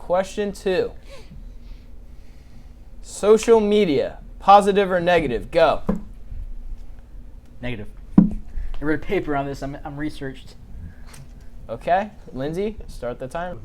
Question 2. Social media, positive or negative? Go. Negative. I read a paper on this. I'm researched. Okay, Lindsay, start the timer.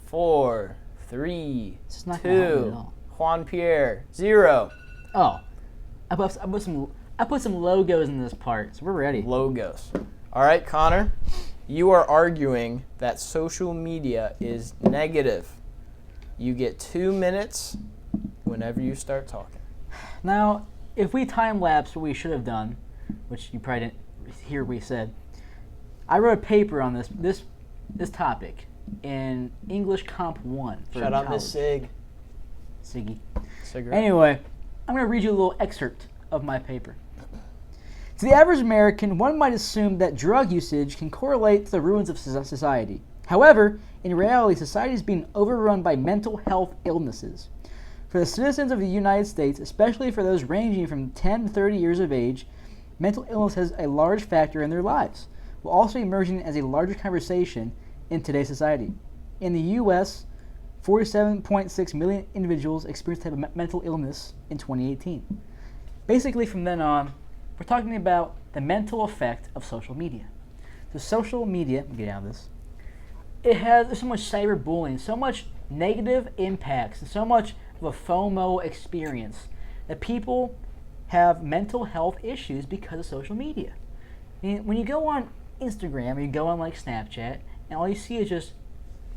4, 3, It's not gonna help me at 2, all. Juan Pierre, 0. Oh, I put some logos in this part, so we're ready. Logos. All right, Connor, you are arguing that social media is negative. You get 2 minutes whenever you start talking. Now, if we time lapse what we should have done, which you probably didn't hear we said, I wrote a paper on this topic in English Comp 1. Shout out Miss Sig. Siggy. Cigarette. Anyway, I'm going to read you a little excerpt of my paper. To the average American, one might assume that drug usage can correlate to the ruins of society. However, in reality, society is being overrun by mental health illnesses. For the citizens of the United States, especially for those ranging from 10 to 30 years of age, mental illness has a large factor in their lives, while also emerging as a larger conversation in today's society. In the U.S., 47.6 million individuals experienced a type of mental illness in 2018. Basically, from then on, we're talking about the mental effect of social media. So social media, let me get out of this, there's so much cyberbullying, so much negative impacts, and so much of a FOMO experience that people have mental health issues because of social media. I mean, when you go on Instagram or you go on like Snapchat, and all you see is just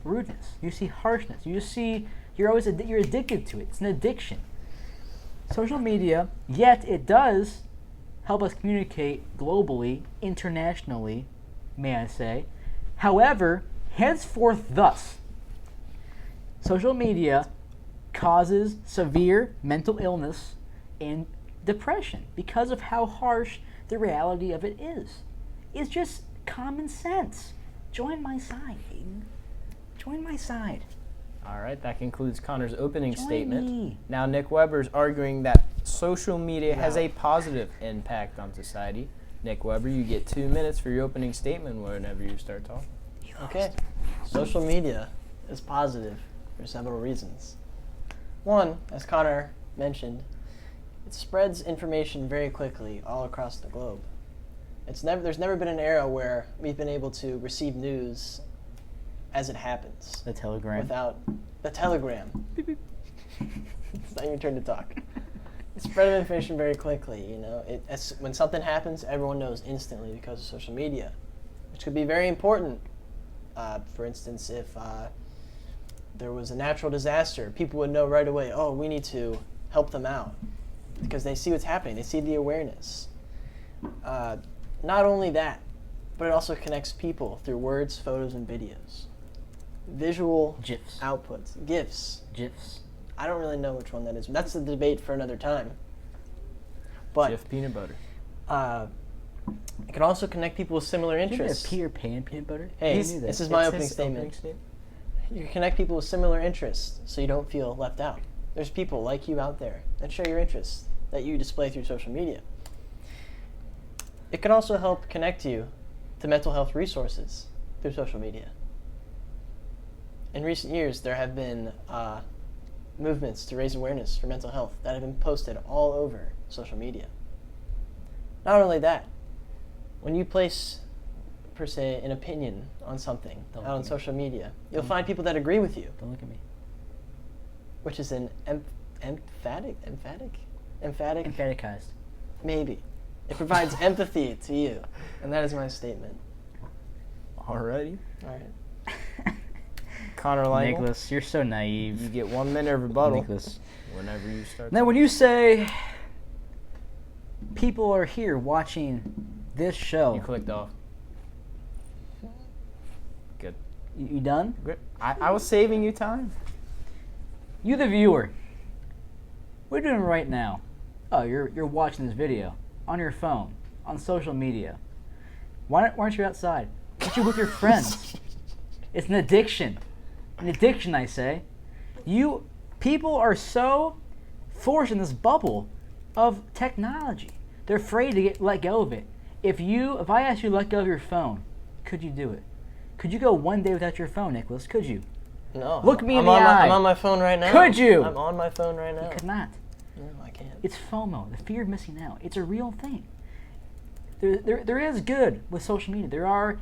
rudeness. You see harshness. You just see you're addicted to it. It's an addiction. Social media, yet it does help us communicate globally, internationally, may I say. However, henceforth thus, social media causes severe mental illness and depression because of how harsh the reality of it is. It's just common sense. Join my side, Aiden. Join my side. All right, that concludes Connor's opening Join statement. me. Now, Nick Weber's arguing that social media has a positive impact on society. Nick Weber, you get 2 minutes for your opening statement whenever you start talking. Okay. Social media is positive for several reasons. One, as Connor mentioned, it spreads information very quickly all across the globe. There's never been an era where we've been able to receive news as it happens. The Telegram. Without the Telegram. It's not your turn to talk. It spread information very quickly, you know. When something happens, everyone knows instantly because of social media, which could be very important. For instance, if there was a natural disaster, people would know right away, oh, we need to help them out because they see what's happening. They see the awareness. Not only that, but it also connects people through words, photos, and videos. Visual GIFs. outputs. GIFs. GIFs. I don't really know which one that is. That's the debate for another time. But Jif peanut butter. it can also connect people with similar Did you get interests. Peter Pan peanut butter? Hey, I knew that. this is my It's opening his statement. You can connect people with similar interests so you don't feel left out. There's people like you out there that share your interests that you display through social media. It can also help connect you to mental health resources through social media. In recent years, there have been movements to raise awareness for mental health that have been posted all over social media. Not only that, when you place, per se, an opinion on something Don't out on look at me. social media, you'll find people that agree with you, Don't look at me. which is an emphatic, Emphaticized. maybe. It provides empathy to you, and that is my statement. Alrighty. All right. Connor Langle, Nicholas, you're so naive. you get 1 minute of rebuttal Nicholas. whenever you start. Now, when you say people are here watching this show, You clicked off. Good. You done? Good. I was saving you time. You, the viewer. What are you doing right now? Oh, you're watching this video on your phone, on social media. Why aren't you outside? Why aren't you with your friends? It's an addiction. An addiction, I say. People are so forced in this bubble of technology. They're afraid to let go of it. If I asked you to let go of your phone, could you do it? Could you go one day without your phone, Nicholas? Could you? No. Look me in I'm the on eye. I'm on my phone right now. Could you? I'm on my phone right now. You could not. No, I can't. It's FOMO, the fear of missing out. It's a real thing. There is good with social media. There are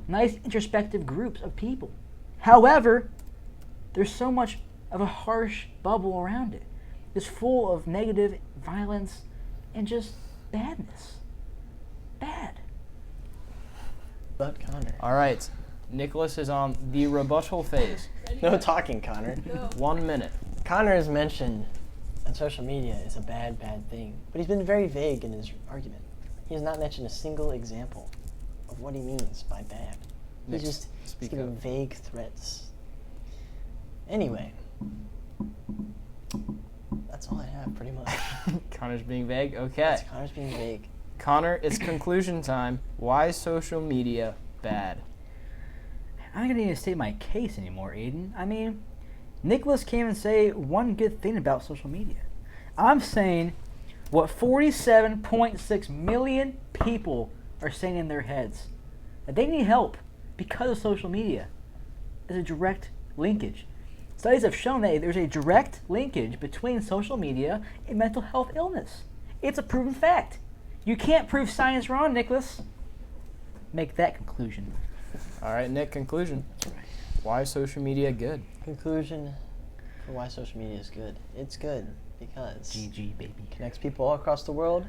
nice introspective groups of people. However, there's so much of a harsh bubble around it. It's full of negative violence and just badness. Bad. But Connor. All right. Nicholas is on the rebuttal phase. No talking, Connor. 1 minute. Connor has mentioned that social media is a bad thing, but he's been very vague in his argument. He has not mentioned a single example of what he means by bad. Nick, He's speak giving up. vague threats. Anyway, that's all I have, pretty much. Connor's being vague. Okay. Connor's being vague. Connor, it's conclusion time. Why is social media bad? I'm not going to even state my case anymore, Aiden. I mean, Nicholas can't even say one good thing about social media. I'm saying what 47.6 million people are saying in their heads. That they need help because of social media. There's a direct linkage. Studies have shown that there's a direct linkage between social media and mental health illness. It's a proven fact. You can't prove science wrong, Nicholas. Make that conclusion. All right, Nick, conclusion. Why is social media good? Conclusion for why social media is good. It's good because GG, baby. it connects people all across the world,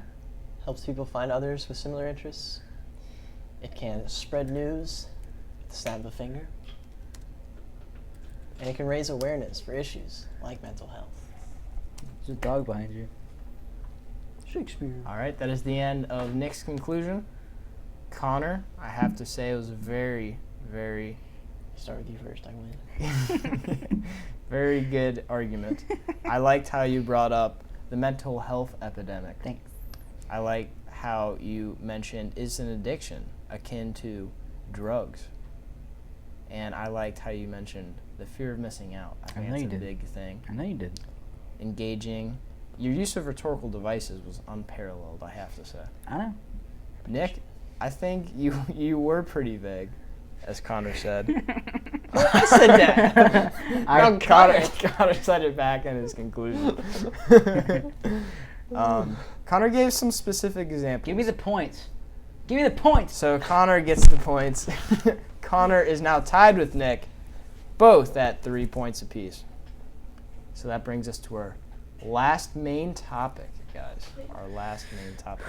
helps people find others with similar interests. It can spread news with the snap of a finger. And it can raise awareness for issues like mental health. There's a dog behind you. Shakespeare. All right, that is the end of Nick's conclusion. Connor, I have to say it was a very, very, Start with you first, I win. very good argument. I liked how you brought up the mental health epidemic. Thanks. I like how you mentioned it's an addiction akin to drugs. And I liked how you mentioned the fear of missing out. I think know that's you a did. big thing. I know you did. Engaging. Your use of rhetorical devices was unparalleled, I have to say. I know. Nick, I think you were pretty vague, as Connor said. I said that. No, Connor said it back in his conclusion. Connor gave some specific examples. Give me the points. Give me the points. So Connor gets the points. Connor is now tied with Nick, both at 3 points apiece. So that brings us to our last main topic, guys. Our last main topic.